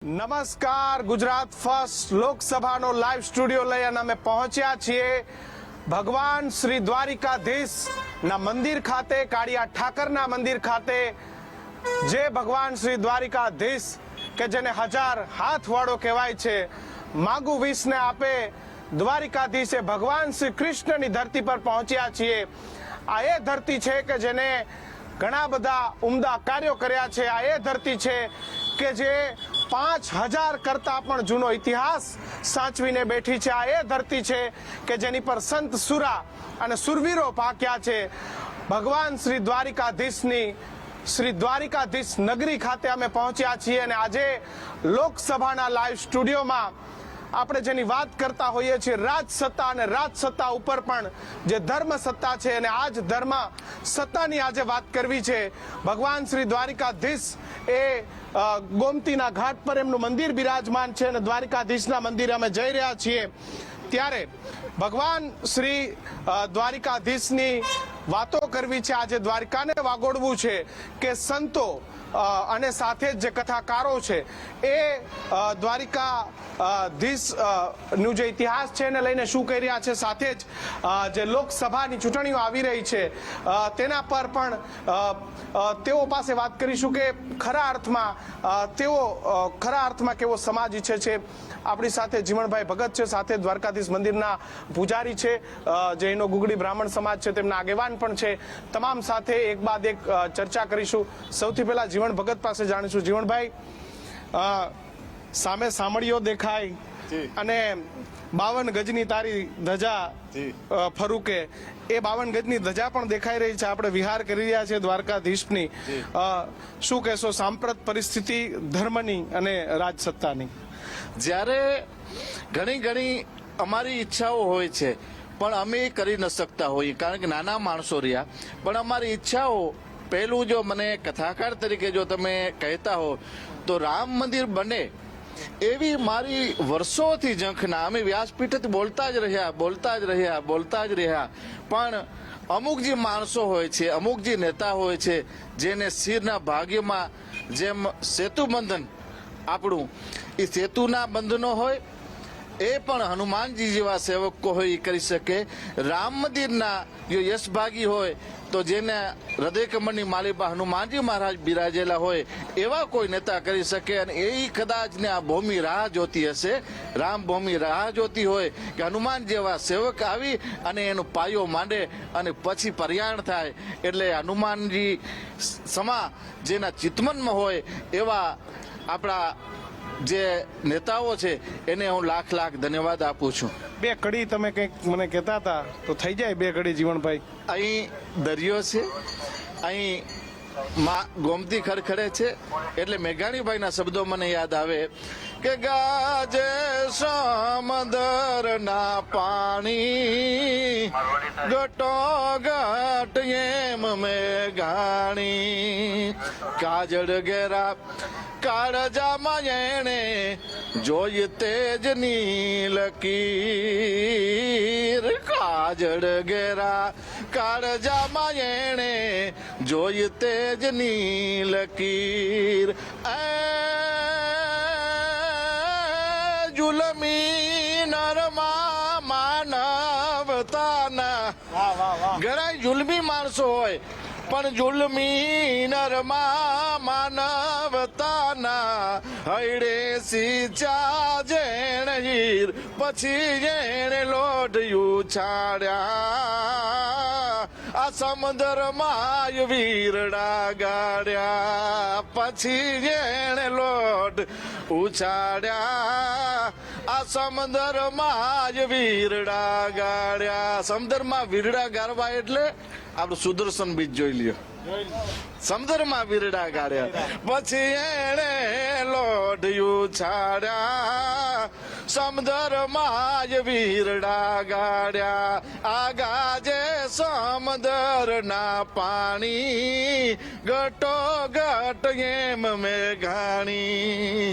નમસ્કાર, Gujarat first લોકસભાનો live studio લઈ અને અમે પહોંચ્યા છીએ ભગવાન શ્રી દ્વારિકાધીશના મંદિર ખાતે, કાળિયા ઠાકરના મંદિર ખાતે, જે ભગવાન શ્રી દ્વારિકાધીશ કે જેને હજાર હાથવાળો કહેવાય છે, માગુ વીસને આપે દ્વારિકાધીશે ભગવાન શ્રી કૃષ્ણની ધરતી પર પહોંચ્યા છીએ। આ એ ધરતી છે કે જેને ઘણા બધા ઉમદા કાર્યો કર્યા છે। આ એ ધરતી છે કે જે 5000 કરતા પણ જૂનો ઇતિહાસ સાચવીને બેઠી છે। આ એ ધરતી છે કે જેની પર સંત સુરા અને સુરવીરો પાક્યા છે। ભગવાન શ્રી દ્વારિકાધીશની શ્રી દ્વારિકાધીશ નગરી ખાતે અમે પહોંચ્યા છીએ અને આજે લોકસભાના લાઈવ સ્ટુડિયોમાં આપણે જેની વાત કરતા હોઈએ છીએ રાજસત્તા અને રાજસત્તા ઉપર પણ જે ધર્મ સત્તા છે અને આ જ ધર્મ સત્તાની આજે વાત કરવી છે। ભગવાન શ્રી દ્વારિકાધીશ એ ગોમતીના ઘાટ પર એમનું મંદિર બિરાજમાન છે અને દ્વારિકાધીશના મંદિરે અમે જઈ રહ્યા છીએ। ત્યારે ભગવાન શ્રી દ્વારિકાધીશની વાતો કરવી છે, આજે દ્વારકાને વાગોડવું છે કે સંતો અને સાથે જ જે કથાકારો છે એ દ્વારિકાધીશ નું જે ઇતિહાસ છે એને લઈને શું કહી રહ્યા છે, સાથે જ જે લોકસભાની ચૂંટણીઓ આવી રહી છે તેના પર પણ તેઓ પાસે વાત કરીશું કે ખરા અર્થમાં કેવો સમાજ ઈચ્છે છે। આપણી સાથે જીવણભાઈ ભગત છે, સાથે દ્વારકાધીશ મંદિરના પૂજારી છે, જૈનો ગુગડી બ્રાહ્મણ સમાજ છે તેમના આગેવાન પણ છે। તમામ સાથે એક બાદ એક ચર્ચા કરીશું। સૌથી પહેલા જીવણ ભગત પાસે જાણીશું। જીવણભાઈ, સામે સામળીઓ દેખાય અને 52 ગજની તારી ધજા ફરૂકે, એ 52 ગજની ધજા પણ દેખાઈ રહી છે। આપણે વિહાર કરી રહ્યા છે દ્વારકાધીશની। શું કહેશો સાંપ્રત પરિસ્થિતિ ધર્મની અને રાજસત્તાની? જ્યારે ઘણી અમારી ઈચ્છાઓ હોય છે પણ અમે કરી ન શકતા હોઈએ, કારણ કે નાના માણસો રહ્યા, પણ અમારી ઈચ્છાઓ, પહેલું જો મને કથાકાર તરીકે જો તમે કહેતા હો તો રામ મંદિર બને એવી મારી વર્ષોથી ઝંખના, અમે વ્યાસપીઠથી બોલતા જ રહ્યા, પણ અમુક જે માણસો હોય છે, અમુક જે નેતા હોય છે, જેને શિરના ભાગ્યમાં જેમ સેતુ બંધન આપણું એ સેતુના બંધનો હોય, એ પણ હનુમાનજી જેવા સેવકો હોય એ કરી શકે। રામ મંદિરના જો યશભાગી હોય તો જેને હૃદય કમળની માલિપા હનુમાનજી મહારાજ બિરાજેલા હોય એવા કોઈ નેતા કરી શકે। અને એ કદાચ ને આ ભૂમિ રાહ જોતી હશે, રામ ભૂમિ રાહ જોતી હોય કે હનુમાન જેવા સેવક આવી અને એનો પાયો માંડે અને પછી પર્યાણ થાય, એટલે હનુમાનજી સમા જેના ચિતમનમાં હોય એવા આપણા જે નેતાઓ છે એને હું લાખ ધન્યવાદ આપું છું। બે કડી તમે કંઈક મને કહેતા હતા તો થઈ જાય બે કડી જીવણભાઈ? અહીં દરિયો છે, અહીં ગોમતી ખડખડે છે, એટલે મેઘાણીભાઈના શબ્દો મને યાદ આવે કે ગાજે સમંદરના પાણી ગટો ગટ એમ મેઘાણી કાજળ ઘેરા કાળજામાં એણે જોઈ તેજ નીલકીર, કાજળ ઘેરા કાળજામાં એણે જોઈ તેજ નીલકીર, જુલમી નરમાં માનવતાના, ઘણા જુલમી માણસો હોય પણ જુલમી નરમાં માનવતાના હૈડે સિંચા જેણે હીર, પછી જેણે લોઢયું છાડ્યા, આ સમુદ્રમાં વીરડા ગાડ્યા, પછી જેણે લોઢ ઉછાડ્યા, આ સમુદ્રમાં વીરડા ગાડ્યા। સમુદ્રમાં વીરડા ગાળવા એટલે આપણું સુદર્શન બીજ જોઈ લ્યો, સમુદ્રમાં વીરડા ગાળ્યા, પછી એણે લોઢયું છાડ્યા, સમુદ્રમાં વીરડા ગાળ્યા, આ ગાજે સમુદ્રના પાણી ગટો ગટ એમ મેઘાણી।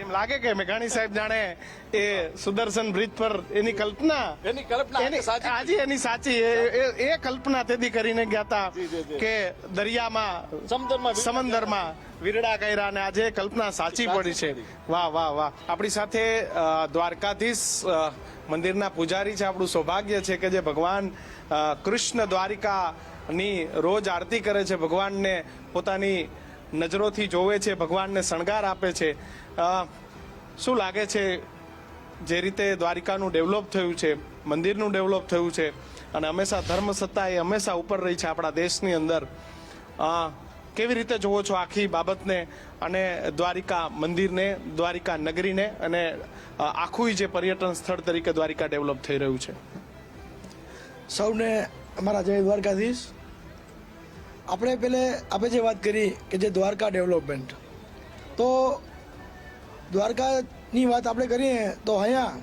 એમ એમ લાગે કે મેઘાણી સાહેબ જાણે એ સુદર્શન બ્રિજ પર એની કલ્પના આજે એની સાચી એ કલ્પના તેથી કરીને ગયા હતા કે દરિયામાં સમંદરમાં વીરડા કર્યા અને આજે કલ્પના સાચી પડી છે. વાહ વાહ વાહ. આપણી સાથે દ્વારકાધીશ મંદિરના પૂજારી છે. આપણું સૌભાગ્ય છે કે જે ભગવાન કૃષ્ણ દ્વારિકાની રોજ આરતી કરે છે, ભગવાનને પોતાની નજરોથી જોવે છે, ભગવાનને શણગાર આપે છે. શું લાગે છે જે રીતે દ્વારિકાનું ડેવલપ થયું છે, મંદિરનું ડેવલપ થયું છે અને હંમેશા ધર્મ સત્તા એ હંમેશા ઉપર રહી છે આપણા દેશની અંદર, કેવી રીતે જોવો છો આખી બાબતને અને દ્વારિકા મંદિરને, દ્વારિકા નગરીને અને આખું જે પર્યટન સ્થળ તરીકે દ્વારિકા ડેવલપ થઈ રહ્યું છે? સૌને અમારા જય દ્વારકાધીશ. આપણે જે વાત કરી કે જે દ્વારકા ડેવલપમેન્ટ, તો દ્વારકાની વાત આપણે કરીએ તો અહીંયા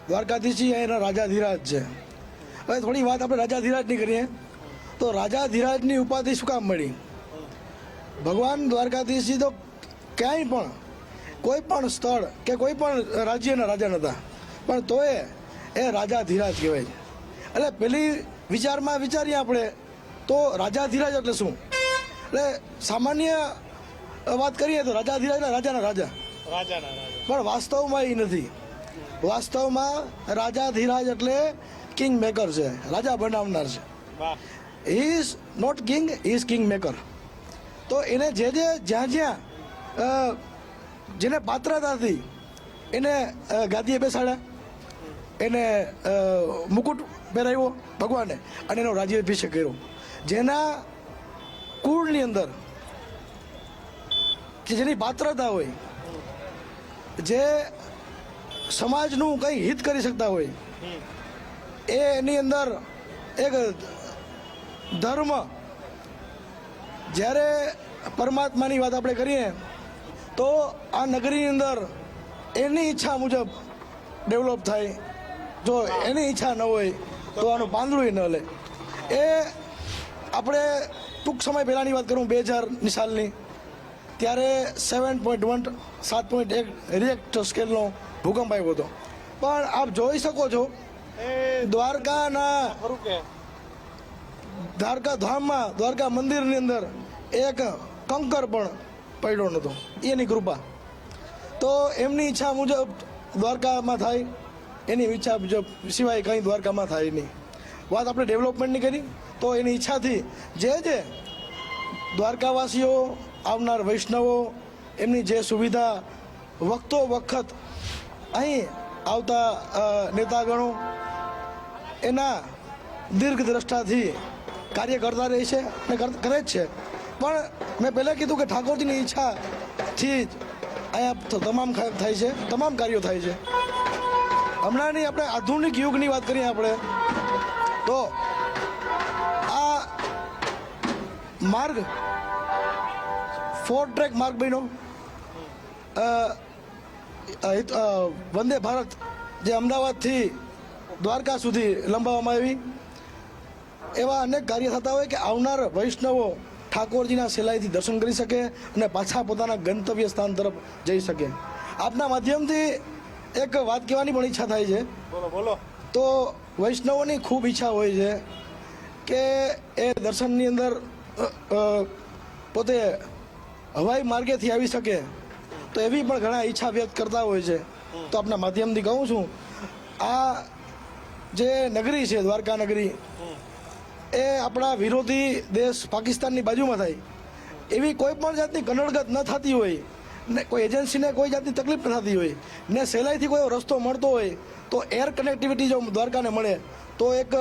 દ્વારકાધીશજી અહીંના રાજાધિરાજ છે. હવે થોડી વાત આપણે રાજાધિરાજની કરીએ તો રાજાધિરાજની ઉપાધિ શું કામ મળી? ભગવાન દ્વારકાધીશજી તો ક્યાંય પણ કોઈ પણ સ્થળ કે કોઈ પણ રાજ્યના રાજા નહોતા, પણ તોય એ રાજાધિરાજ કહેવાય છે. એટલે પેલી વિચારીએ આપણે તો રાજાધિરાજ એટલે શું? એટલે સામાન્ય વાત કરીએ તો રાજાધિરાજ એટલે રાજાના રાજા, પણ વાસ્તવમાં એ નથી. વાસ્તવમાં રાજાધિરાજ એટલે કિંગ મેકર છે, રાજા બનાવનાર છે. He is not king, he is king maker. તો એને જ્યાં જેને પાત્રતા હતી એને ગાદીએ બેસાડ્યા, એને મુકુટ પહેરાવ્યો ભગવાને અને એનો રાજ્યાભિષેક કર્યો. જેના કુળની અંદર જેની પાત્રતા હોય, જે સમાજનું કંઈ હિત કરી શકતા હોય, એની અંદર એક ધર્મ, જ્યારે પરમાત્માની વાત આપણે કરીએ તો આ નગરીની અંદર એની ઈચ્છા મુજબ ડેવલપ થાય. જો એની ઈચ્છા ન હોય તો આનું પાંદડું ન લે. એ આપણે ટૂંક સમય પહેલાંની વાત કરું, 2000ની સાલની, ત્યારે 7.1 7.1 રિએક્ટર સ્કેલનો ભૂકંપ આવ્યો હતો. પણ આપ જોઈ શકો છો દ્વારકા ધામમાં, દ્વારકા મંદિરની અંદર એક કંકર પણ પડ્યો નહોતો. એની કૃપા. તો એમની ઈચ્છા મુજબ દ્વારકામાં થાય, એની ઈચ્છા મુજબ સિવાય કંઈ દ્વારકામાં થાય નહીં. વાત આપણે ડેવલપમેન્ટની કરી તો એની ઈચ્છાથી જે દ્વારકાવાસીઓ, આવનાર વૈષ્ણવો, એમની જે સુવિધા વખતો વખત અહીં આવતા નેતાગણો એના દીર્ઘ દ્રષ્ટાથી કાર્ય કરતા રહે છે અને કરે જ છે. પણ મેં પહેલાં કીધું કે ઠાકોરજીની ઈચ્છાથી જ અહીંયા તમામ થાય છે, તમામ કાર્યો થાય છે. હમણાંની આપણે આધુનિક યુગની વાત કરીએ આપણે તો આ માર્ગ 4 ટ્રેક માર્ગ બન્યો. વંદે ભારત જે અમદાવાદથી દ્વારકા સુધી લંબાવવામાં આવી, એવા અનેક કાર્ય થતા હોય કે આવનાર વૈષ્ણવો ઠાકોરજીના સહેલાઈથી દર્શન કરી શકે અને પાછા પોતાના ગંતવ્ય સ્થાન તરફ જઈ શકે. આપના માધ્યમથી એક વાત કહેવાની પણ ઈચ્છા થાય છે. બોલો. તો વૈષ્ણવોની ખૂબ ઈચ્છા હોય છે કે એ દર્શનની અંદર પોતે હવાઈ માર્ગેથી આવી શકે, તો એવી પણ ઘણા ઈચ્છા વ્યક્ત કરતા હોય છે. તો આપના માધ્યમથી કહું છું, આ જે નગરી છે દ્વારકા નગરી, એ આપણા વિરોધી દેશ પાકિસ્તાનની બાજુમાં થાય, એવી કોઈ પણ જાતની કનડગત ન થતી હોય ને કોઈ એજન્સીને કોઈ જાતની તકલીફ ન થતી હોય ને સહેલાઈથી કોઈ રસ્તો મળતો હોય, તો એર કનેક્ટિવિટી જો દ્વારકાને મળે તો એક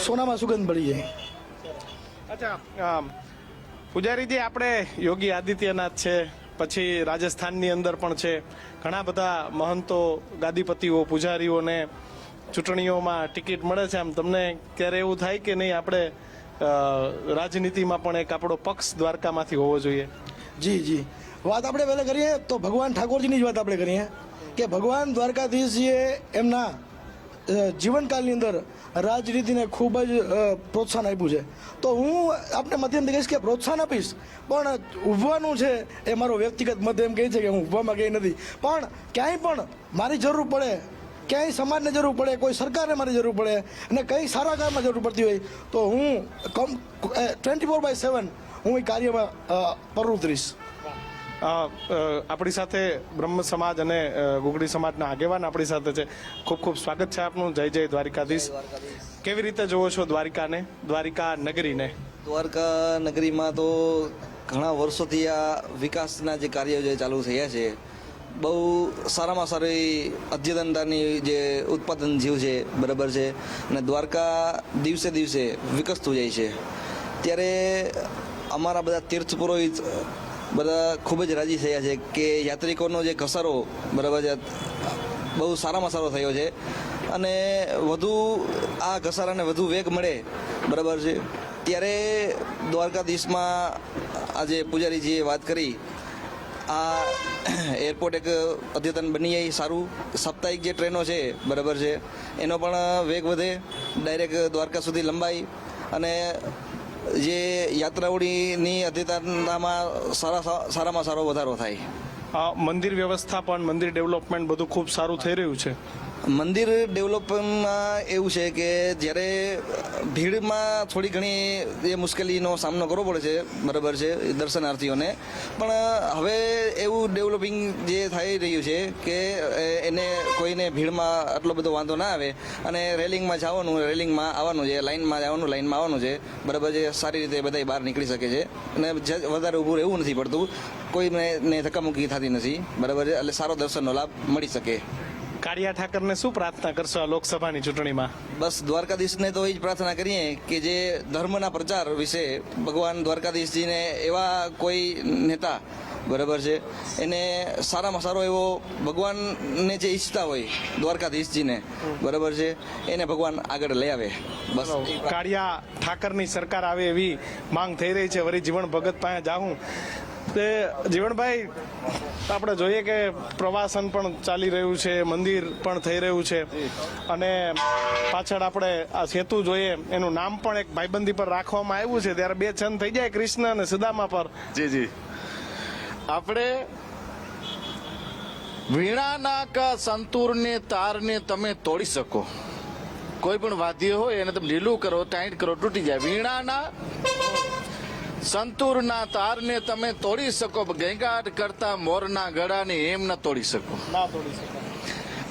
સોનામાં સુગંધ પડી જાય. અચ્છા પૂજારીજી, આપણે યોગી આદિત્યનાથ છે, પછી રાજસ્થાનની અંદર પણ છે, ઘણા બધા મહંતો, ગાદીપતિઓ, પૂજારીઓને ચૂંટણીઓમાં ટિકિટ મળે છે. આમ તમને ક્યારે એવું થાય કે નહીં આપણે રાજનીતિમાં પણ એક આપણો પક્ષ દ્વારકામાંથી હોવો જોઈએ? જી. વાત આપણે પહેલાં કરીએ તો ભગવાન ઠાકોરજીની જ વાત આપણે કરીએ કે ભગવાન દ્વારકાધીશજીએ એમના જીવનકાળની અંદર રાજનીતિને ખૂબ જ પ્રોત્સાહન આપ્યું છે. તો હું આપને માધ્યમથી કહીશ કે પ્રોત્સાહન આપીશ, પણ ઊભવાનું છે એ મારો વ્યક્તિગત મત એમ કહે છે કે હું ઊભવામાં કંઈ નથી. પણ ક્યાંય પણ મારી જરૂર પડે, ક્યાંય સમાજને જરૂર પડે, કોઈ સરકારને મારી જરૂર પડે અને કંઈ સારા કામમાં જરૂર પડતી હોય તો હું 24/7 હું એ કાર્યમાં પ્રવૃત્ત રહીશ. આપણી સાથે બ્રહ્મ સમાજ અને ગુગડી સમાજના આગેવાન આપણી સાથે છે. ખૂબ ખૂબ સ્વાગત છે આપનું. જય જય દ્વારિકાધીશ. કેવી રીતે જોવો છો દ્વારિકાને, દ્વારિકા નગરીને? દ્વારકા નગરીમાં તો ઘણા વર્ષોથી આ વિકાસના જે કાર્યો જે ચાલુ થયા છે, બહુ સારામાં સારી અદ્યતનતાની જે ઉત્પાદન જીવ છે, બરાબર છે, અને દ્વારકા દિવસે દિવસે વિકસતું જાય છે. ત્યારે અમારા બધા તીર્થ પુરોહિત બધા ખૂબ જ રાજી થયા છે કે યાત્રિકોનો જે ઘસારો, બરાબર છે, બહુ સારામાં સારો થયો છે અને વધુ આ ઘસારાને વધુ વેગ મળે, બરાબર છે. ત્યારે દ્વારકાધીશમાં આજે પૂજારીજીએ વાત કરી, આ એરપોર્ટ એક અદ્યતન બની જાય સારું. સાપ્તાહિક જે ટ્રેનો છે, બરાબર છે, એનો પણ વેગ વધે, ડાયરેક્ટ દ્વારકા સુધી લંબાઈ અને જે યાત્રાઓની અદ્યતનતામાં સારામાં સારો વધારો થાય. મંદિર વ્યવસ્થાપન, મંદિર ડેવલપમેન્ટ બધું ખૂબ સારું થઈ રહ્યું છે. મંદિર ડેવલપમેન્ટમાં એવું છે કે જ્યારે ભીડમાં થોડી ઘણી એ મુશ્કેલીનો સામનો કરવો પડે છે, બરાબર છે, દર્શનાર્થીઓને, પણ હવે એવું ડેવલપિંગ જે થઈ રહ્યું છે કે એને કોઈને ભીડમાં આટલો બધો વાંધો ના આવે અને રેલિંગમાં જવાનું, રેલિંગમાં આવવાનું છે, લાઇનમાં જવાનું, લાઇનમાં આવવાનું છે, બરાબર છે, સારી રીતે બધા બહાર નીકળી શકે છે અને વધારે ઊભું રહેવું નથી પડતું, કોઈને ધક્કામુક્કી થતી નથી, બરાબર છે, એટલે સારો દર્શનનો લાભ મળી શકે. કાળિયા ઠાકરને શું પ્રાર્થના કરશો આ લોકસભાની ચૂંટણીમાં? બસ દ્વારકાધીશને તો એ જ પ્રાર્થના કરીએ કે જે ધર્મના પ્રચાર વિશે ભગવાન દ્વારકાધીશજીને એવા કોઈ નેતા, બરાબર છે, એને સારામાં સારો એવો ભગવાનને જે ઈચ્છતા હોય દ્વારકાધીશજીને, બરાબર છે, એને ભગવાન આગળ લઈ આવે. બસ કાળિયા ઠાકરની સરકાર આવે એવી માંગ થઈ રહી છે. વળી જીવન ભગત પાસે જાઉં તે જીવણભાઈ, આપણે જોઈએ કે પ્રવાસન પણ ચાલી રહ્યું છે, મંદિર પણ થઈ રહ્યું છે અને પાછળ આપણે આ સેતુ જોઈએ, એનું નામ પણ એક ભાઈબંધી પર રાખવામાં આવ્યું છે. ત્યારે બે છંદ થઈ જાય, કૃષ્ણ અને સુદામા પર. જી જી. આપણે વીણાના કા સંતૂરને તારને તમે તોડી શકો. કોઈ પણ વાદ્ય હોય એને તમે ઢીલું કરો, ટાઈટ કરો, તૂટી જાય. વીણાના સંતૂરના તારને તમે તોડી શકો, ઘેંઘાટ કરતા મોરના ગળાને એમ ન તોડી શકો. ના તોડી શકે.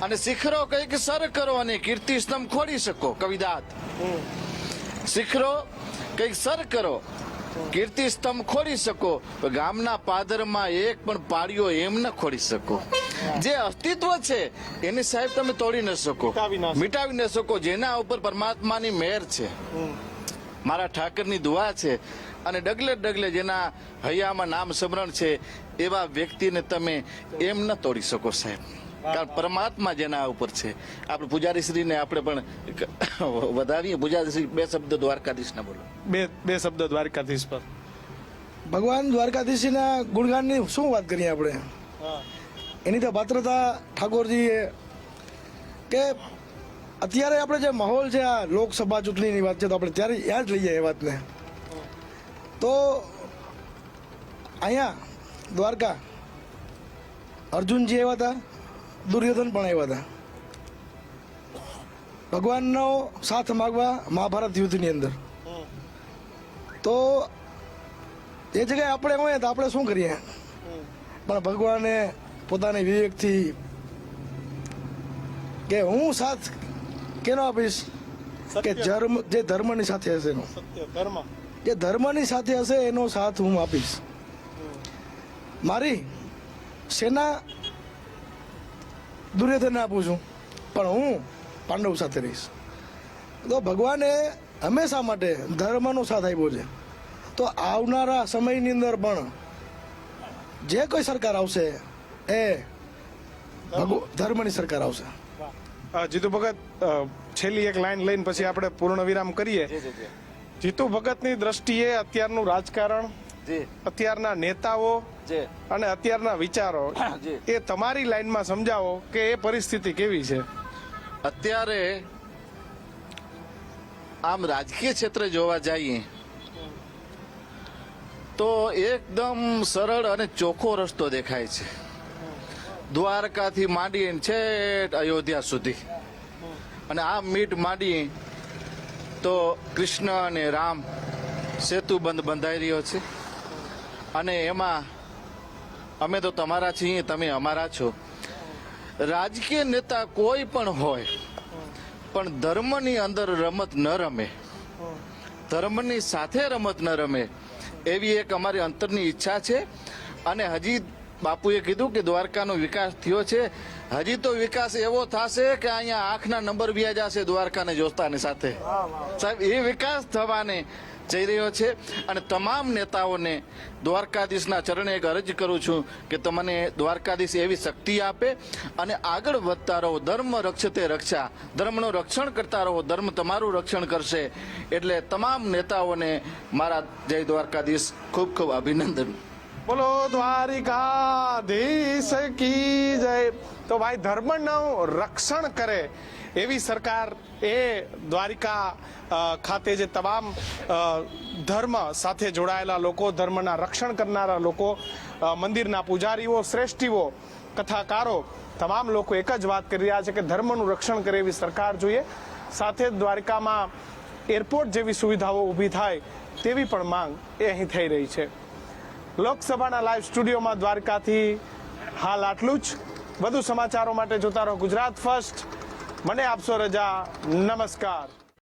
અને શિખરો કંઈક સર કરો અને કીર્તિ સ્તંભ ખોડી શકો. કવિદાત. શિખરો કંઈક સર કરો, કીર્તિ સ્તંભ ખોડી શકો, ગામના પાદરમાં એક પણ પાળીઓ એમ ન ખોડી શકો. જે અસ્તિત્વ છે એને સાહેબ તમે તોડી ન શકો, મિટાવી ન શકો. જેના ઉપર પરમાત્માની મહેર છે, મારા ઠાકરની દુઆ છે અને ડગલે ડગલે જેના હૈયામાં નામ સ્મરણ છે એવા વ્યક્તિને તમે એમ ન તોડી શકો સાહેબ, કારણ પરમાત્મા જેના ઉપર છે. આપણે પૂજારીશ્રીને આપણે પણ વધાવીએ. પૂજારીશ્રી, બે શબ્દ દ્વારકાધીશના બોલો. બે શબ્દ દ્વારકાધીશ પર. ભગવાન દ્વારકાધીશના ગુણગાનની શું વાત કરીએ આપણે? એની તો પાત્રતા ઠાકોરજીએ કે અત્યારે આપણે જે માહોલ છે, આ લોકસભા ચૂંટણીની વાત છે, તો આપણે ત્યારે યાદ લઈએ એ વાતને. તો અહીંયા દ્વારકા અર્જુનજી આવ્યા હતા, દુર્યોધન પણ આવ્યા હતા ભગવાનનો સાથ માગવા મહાભારત યુદ્ધની અંદર. તો એ જગ્યાએ આપણે હોય તો આપણે શું કરીએ? પણ ભગવાને પોતાની વિવેકથી કે હું સાથ કેનો આપીશ? કે જે ધર્મની સાથે હશે એનો, જે ધર્મની સાથે હશે એનો સાથ હું આપીશ. મારી સેના દુર્યોધનને આપું છું, પણ હું પાંડવ સાથે રહીશ. તો ભગવાને હંમેશા માટે ધર્મનો સાથ આપ્યો છે. તો આવનારા સમયની અંદર પણ જે કોઈ સરકાર આવશે એ ધર્મની સરકાર આવશે. જીતુ ભગત, છેલ્લી એક લાઈન લઈને પછી આપણે પૂર્ણ વિરામ કરીએ. જીતુ ભગતની દ્રષ્ટિએ અત્યારનું રાજકારણ, અત્યારના નેતાઓ અને અત્યારના વિચારો, એ તમારી લાઈનમાં સમજાવો કે એ પરિસ્થિતિ કેવી છે? અત્યારે આમ રાજકીય ક્ષેત્રે જોવા જઈએ તો એકદમ સરળ અને ચોખ્ખો રસ્તો દેખાય છે. દ્વારકાથી માંડીને છેક અયોધ્યા સુધી, અને આ મીટ માંડી તો કૃષ્ણ અને રામ સેતુ બંધાઈ રહ્યો છે. અને એમાં અમે તો તમારા છીએ, તમે અમારા છો. રાજકીય નેતા કોઈ પણ હોય, પણ ધર્મની અંદર રમત ન રમે, ધર્મની સાથે રમત ન રમે, એવી એક અમારી અંતરની ઈચ્છા છે. અને હજી બાપુએ કીધું કે દ્વારકાનો વિકાસ થયો છે, હજી તો વિકાસ એવો થશે કે અહીંયા આંખના નંબર વ્યાજ જશે દ્વારકાને જોસ્તાની સાથે. સાહેબ, એ વિકાસ થવાને જઈ રહ્યો છે. અને તમામ નેતાઓને દ્વારકાધીશના ચરણે એક અરજ કરું છું કે તમને દ્વારકાધીશ એવી શક્તિ આપે અને આગળ વધતા રહો. ધર્મ રક્ષતે રક્ષા, ધર્મનું રક્ષણ કરતા રહો, ધર્મ તમારું રક્ષણ કરશે. એટલે તમામ નેતાઓને મારા જય દ્વારકાધીશ, ખૂબ ખૂબ અભિનંદન. બોલો દ્વારિકાધીશ કી જય. તો ભાઈ, ધર્મનું રક્ષણ કરે એવી સરકાર એ દ્વારિકા ખાતે જે તમામ ધર્મ સાથે જોડાયેલા લોકો, ધર્મના રક્ષણ કરનારા લોકો, મંદિરના પૂજારીઓ, શ્રેષ્ઠીઓ, કથાકારો, તમામ લોકો એક જ વાત કરી રહ્યા છે કે ધર્મનું રક્ષણ કરે એવી સરકાર જોઈએ. સાથે જ દ્વારકામાં એરપોર્ટ જેવી સુવિધાઓ ઊભી થાય તેવી પણ માંગ એ અહીં થઈ રહી છે. લોકસભાના લાઈવ સ્ટુડિયોમાં દ્વારકાથી હાલ આટલું જ. વધુ સમાચારો માટે જોતા રહો ગુજરાત ફર્સ્ટ. મને આપશો રજા. નમસ્કાર.